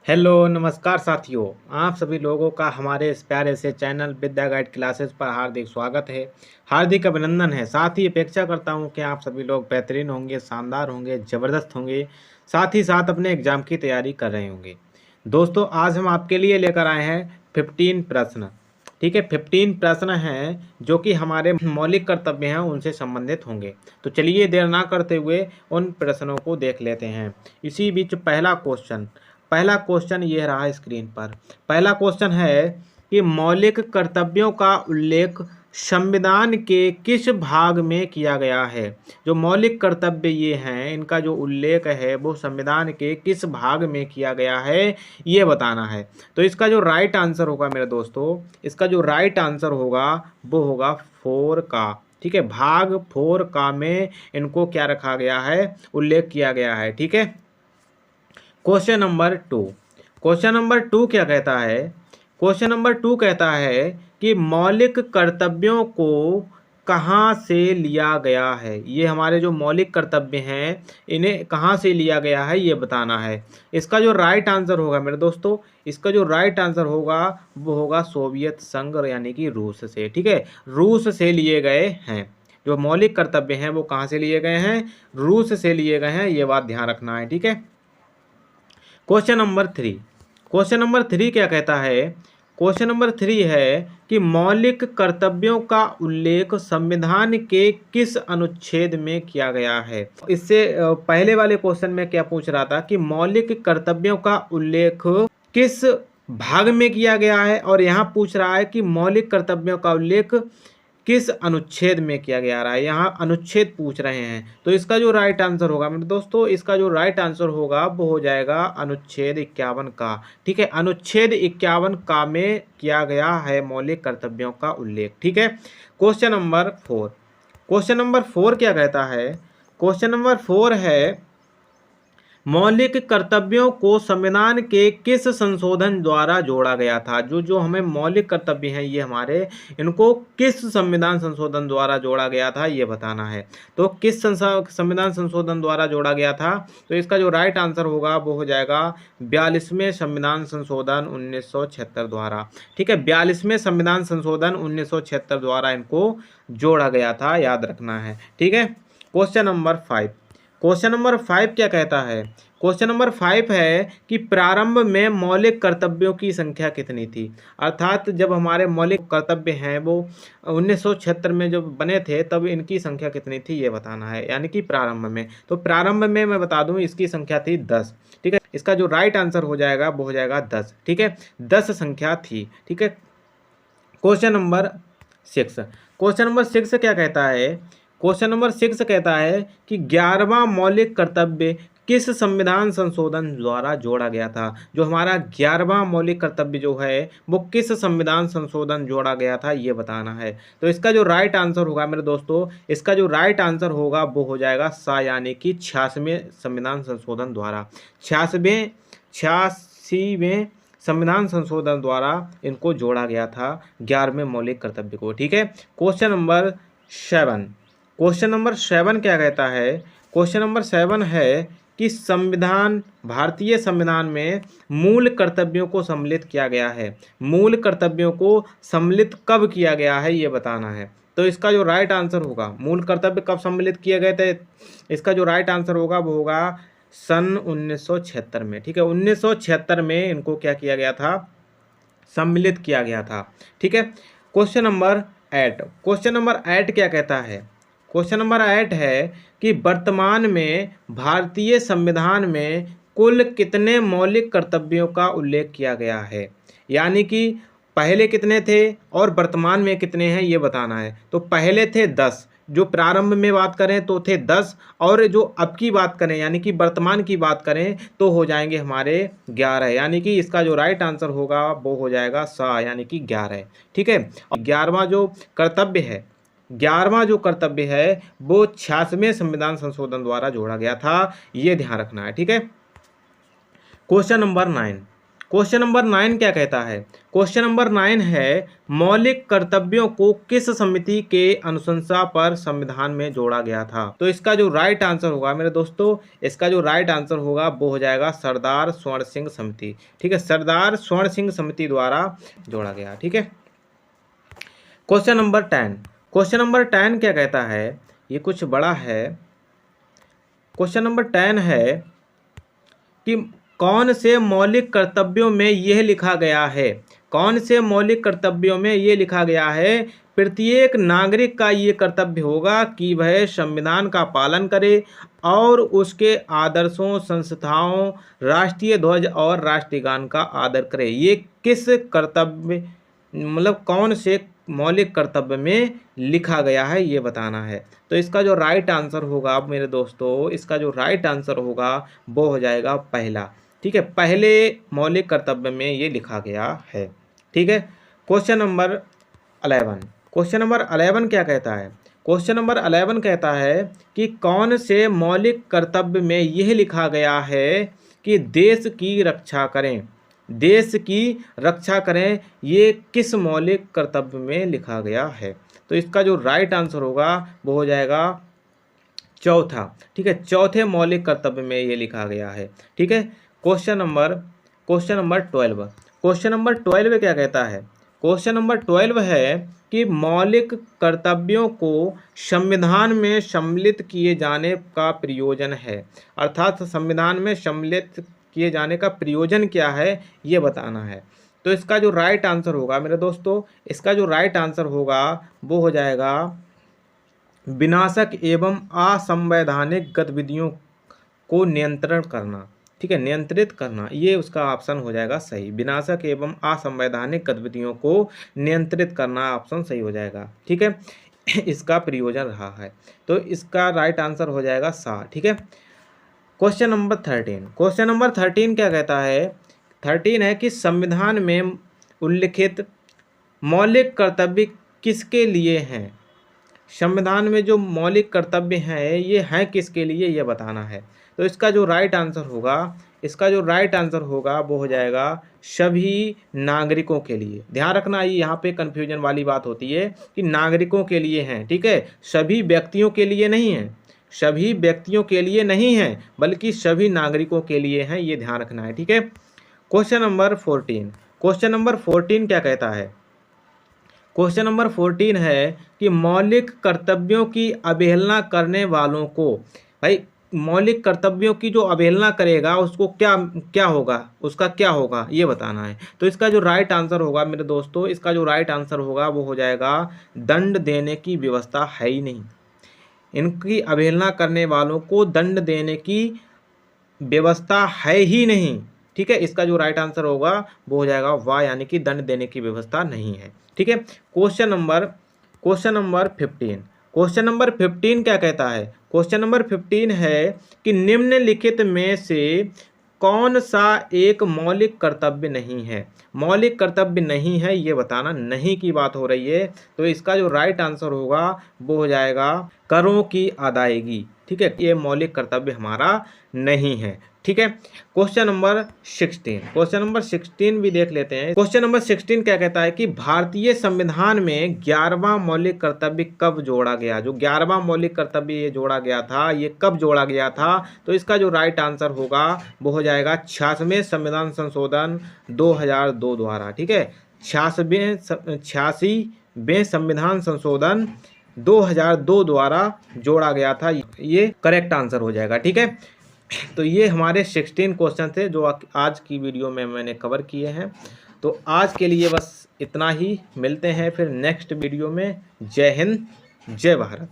Hello नमस्कार साथियों। आप सभी लोगों का हमारे इस प्यारे से चैनल विद्या गाइड क्लासेस पर हार्दिक स्वागत है, हार्दिक अभिनंदन है। साथ ही अपेक्षा करता हूं कि आप सभी लोग बेहतरीन होंगे, शानदार होंगे, ज़बरदस्त होंगे, साथ ही साथ अपने एग्ज़ाम की तैयारी कर रहे होंगे। दोस्तों, आज हम आपके लिए लेकर आए हैं 15 प्रश्न। ठीक है, 15 प्रश्न हैं जो कि हमारे मौलिक कर्तव्य हैं उनसे संबंधित होंगे। तो चलिए देर ना करते हुए उन प्रश्नों को देख लेते हैं। इसी बीच पहला क्वेश्चन ये रहा स्क्रीन पर। पहला क्वेश्चन है कि मौलिक कर्तव्यों का उल्लेख संविधान के किस भाग में किया गया है। जो मौलिक कर्तव्य ये हैं इनका जो उल्लेख है वो संविधान के किस भाग में किया गया है ये बताना है। तो इसका जो राइट आंसर होगा मेरे दोस्तों, इसका जो राइट आंसर होगा वो होगा 4 का। ठीक है, भाग 4 का में इनको क्या रखा गया है, उल्लेख किया गया है। ठीक है, क्वेश्चन नंबर 2 क्या कहता है। क्वेश्चन नंबर 2 कहता है कि मौलिक कर्तव्यों को कहाँ से लिया गया है। ये हमारे जो मौलिक कर्तव्य हैं इन्हें कहाँ से लिया गया है ये बताना है। इसका जो राइट आंसर होगा मेरे दोस्तों, इसका जो राइट आंसर होगा वो होगा सोवियत संघ यानी कि रूस से। ठीक है, रूस से लिए गए हैं। जो मौलिक कर्तव्य हैं वो कहाँ से लिए गए हैं, रूस से लिए गए हैं, ये बात ध्यान रखना है। ठीक है, क्वेश्चन नंबर 3 क्या कहता है। क्वेश्चन नंबर 3 है कि मौलिक कर्तव्यों का उल्लेख संविधान के किस अनुच्छेद में किया गया है। इससे पहले वाले क्वेश्चन में क्या पूछ रहा था कि मौलिक कर्तव्यों का उल्लेख किस भाग में किया गया है, और यहाँ पूछ रहा है कि मौलिक कर्तव्यों का उल्लेख किस अनुच्छेद में किया गया रहा है। यहाँ अनुच्छेद पूछ रहे हैं। तो इसका जो राइट आंसर होगा मेरे दोस्तों, इसका जो राइट आंसर होगा वो हो जाएगा अनुच्छेद 51 का। ठीक है, अनुच्छेद 51 का में किया गया है मौलिक कर्तव्यों का उल्लेख। ठीक है, क्वेश्चन नंबर 4 क्या कहता है। क्वेश्चन नंबर 4 है मौलिक कर्तव्यों को संविधान के किस संशोधन द्वारा जोड़ा गया था। जो जो हमें मौलिक कर्तव्य हैं ये हमारे, इनको किस संविधान संशोधन द्वारा जोड़ा गया था ये बताना है। तो किस संविधान संशोधन द्वारा जोड़ा गया था, तो इसका जो राइट आंसर होगा वो हो जाएगा 42वें संविधान संशोधन 1976 द्वारा। ठीक है, 42वें संविधान संशोधन 1976 द्वारा इनको जोड़ा गया था, याद रखना है। ठीक है, क्वेश्चन नंबर 5 क्या कहता है। क्वेश्चन नंबर 5 है कि प्रारंभ में मौलिक कर्तव्यों की संख्या कितनी थी। अर्थात जब हमारे मौलिक कर्तव्य हैं वो 1976 में जब बने थे तब इनकी संख्या कितनी थी ये बताना है, यानी कि प्रारंभ में। तो प्रारंभ में मैं बता दूं इसकी संख्या थी 10। ठीक है, इसका जो राइट आंसर हो जाएगा वो हो जाएगा 10। ठीक है, 10 संख्या थी। ठीक है, क्वेश्चन नंबर 6 क्या कहता है। क्वेश्चन नंबर 6 कहता है कि 11वां मौलिक कर्तव्य किस संविधान संशोधन द्वारा जोड़ा गया था। जो हमारा 11वां मौलिक कर्तव्य जो है वो किस संविधान संशोधन जोड़ा गया था ये बताना है। तो इसका जो राइट आंसर होगा मेरे दोस्तों, इसका जो राइट आंसर होगा वो हो जाएगा सा, यानी कि 86वें संविधान संशोधन द्वारा। 86वें संविधान संशोधन द्वारा इनको जोड़ा गया था 11वें मौलिक कर्तव्य को। ठीक है, क्वेश्चन नंबर 7 क्या कहता है। क्वेश्चन नंबर 7 है कि भारतीय संविधान में मूल कर्तव्यों को सम्मिलित किया गया है। मूल कर्तव्यों को सम्मिलित कब किया गया है ये बताना है। तो इसका जो राइट आंसर होगा, मूल कर्तव्य कब सम्मिलित किए गए थे, इसका जो राइट आंसर होगा वो होगा सन 1976 में। ठीक है, 1976 में इनको क्या किया गया था, सम्मिलित किया गया था। ठीक है, क्वेश्चन नंबर 8 क्या कहता है। क्वेश्चन नंबर 8 है कि वर्तमान में भारतीय संविधान में कुल कितने मौलिक कर्तव्यों का उल्लेख किया गया है। यानी कि पहले कितने थे और वर्तमान में कितने हैं ये बताना है। तो पहले थे 10, जो प्रारंभ में बात करें तो थे 10, और जो अब की बात करें यानी कि वर्तमान की बात करें तो हो जाएंगे हमारे 11। यानी कि इसका जो राइट आंसर होगा वो हो जाएगा सा, यानी कि 11। ठीक है, 11वां जो कर्तव्य है, 11वां जो कर्तव्य है वो 86वें संविधान संशोधन द्वारा जोड़ा गया था, ये ध्यान रखना है। ठीक है, क्वेश्चन नंबर 9 क्वेश्चन नंबर 9 क्या कहता है? क्वेश्चन नंबर 9 है मौलिक कर्तव्यों को किस समिति के अनुशंसा पर संविधान में जोड़ा गया था? तो इसका जो राइट आंसर होगा मेरे दोस्तों, इसका जो राइट आंसर होगा वो हो जाएगा सरदार स्वर्ण सिंह समिति। ठीक है, सरदार स्वर्ण सिंह समिति द्वारा जोड़ा गया। ठीक है, क्वेश्चन नंबर 10, क्वेश्चन नंबर 10 क्या कहता है? ये कुछ बड़ा है। क्वेश्चन नंबर 10 है कि कौन से मौलिक कर्तव्यों में यह लिखा गया है? कौन से मौलिक कर्तव्यों में ये लिखा गया है? प्रत्येक नागरिक का ये कर्तव्य होगा कि वह संविधान का पालन करे और उसके आदर्शों, संस्थाओं, राष्ट्रीय ध्वज और राष्ट्रीय गान का आदर करे। ये किस कर्तव्य, मतलब कौन से मौलिक कर्तव्य में लिखा गया है, ये बताना है। तो इसका जो राइट आंसर होगा मेरे दोस्तों, इसका जो राइट आंसर होगा वो हो जाएगा पहला। ठीक है, पहले मौलिक कर्तव्य में ये लिखा गया है। ठीक है, क्वेश्चन नंबर 11, क्वेश्चन नंबर 11 क्या कहता है? क्वेश्चन नंबर 11 कहता है कि कौन से मौलिक कर्तव्य में यह लिखा गया है कि देश की रक्षा करें? देश की रक्षा करें, ये किस मौलिक कर्तव्य में लिखा गया है? तो इसका जो राइट आंसर होगा वो हो जाएगा चौथा। ठीक है, चौथे मौलिक कर्तव्य में ये लिखा गया है। ठीक है, क्वेश्चन नंबर 12, क्वेश्चन नंबर 12 क्या कहता है? क्वेश्चन नंबर 12 है कि मौलिक कर्तव्यों को संविधान में सम्मिलित किए जाने का प्रयोजन है। अर्थात संविधान में सम्मिलित किए जाने का प्रयोजन क्या है, ये बताना है। तो इसका जो राइट आंसर होगा मेरे दोस्तों, इसका जो राइट आंसर होगा वो हो जाएगा विनाशक एवं असंवैधानिक गतिविधियों को नियंत्रण करना। ठीक है, नियंत्रित करना, ये उसका ऑप्शन हो जाएगा सही। विनाशक एवं असंवैधानिक गतिविधियों को नियंत्रित करना ऑप्शन सही हो जाएगा। ठीक है, इसका प्रयोजन रहा है, तो इसका राइट आंसर हो जाएगा सा। ठीक है, क्वेश्चन नंबर 13, क्वेश्चन नंबर 13 क्या कहता है? 13 है कि संविधान में उल्लिखित मौलिक कर्तव्य किसके लिए हैं? संविधान में जो मौलिक कर्तव्य हैं ये हैं किसके लिए, ये बताना है। तो इसका जो राइट आंसर होगा, इसका जो राइट आंसर होगा वो हो जाएगा सभी नागरिकों के लिए। ध्यान रखना, ये यहाँ पे कन्फ्यूजन वाली बात होती है कि नागरिकों के लिए हैं। ठीक है, सभी व्यक्तियों के लिए नहीं है, सभी व्यक्तियों के लिए नहीं है, बल्कि सभी नागरिकोों के लिए हैं, ये ध्यान रखना है। ठीक है, क्वेश्चन नंबर 14, क्वेश्चन नंबर 14 क्या कहता है? क्वेश्चन नंबर 14 है कि मौलिक कर्तव्यों की अवहेलना करने वालों को, भाई मौलिक कर्तव्यों की जो अवहेलना करेगा उसको क्या क्या होगा, उसका क्या होगा, ये बताना है। तो इसका जो राइट आंसर होगा मेरे दोस्तों, इसका जो राइट आंसर होगा वो हो जाएगा दंड देने की व्यवस्था है ही नहीं। इनकी अवहेलना करने वालों को दंड देने की व्यवस्था है ही नहीं। ठीक है, इसका जो राइट आंसर होगा वो हो जाएगा वाह, यानी कि दंड देने की व्यवस्था नहीं है। ठीक है, क्वेश्चन नंबर 15, क्वेश्चन नंबर 15 क्या कहता है? क्वेश्चन नंबर 15 है कि निम्नलिखित में से कौन सा एक मौलिक कर्तव्य नहीं है? मौलिक कर्तव्य नहीं है, ये बताना, नहीं की बात हो रही है। तो इसका जो राइट आंसर होगा वो हो जाएगा करों की अदायगी। ठीक है, ये मौलिक कर्तव्य हमारा नहीं है। ठीक है, क्वेश्चन नंबर 16, क्वेश्चन नंबर 16 भी देख लेते हैं। क्वेश्चन नंबर 16 क्या कहता है कि भारतीय संविधान में 11वां मौलिक कर्तव्य कब जोड़ा गया? जो 11वां मौलिक कर्तव्य ये जोड़ा गया था, ये कब जोड़ा गया था? तो इसका जो राइट आंसर होगा वो हो जाएगा 86वें संविधान संशोधन 2002 द्वारा। ठीक है, 86वें संविधान संशोधन 2002 द्वारा जोड़ा गया था, ये करेक्ट आंसर हो जाएगा। ठीक है, तो ये हमारे 16 क्वेश्चन थे जो आज की वीडियो में मैंने कवर किए हैं। तो आज के लिए बस इतना ही, मिलते हैं फिर नेक्स्ट वीडियो में। जय हिंद, जय भारत।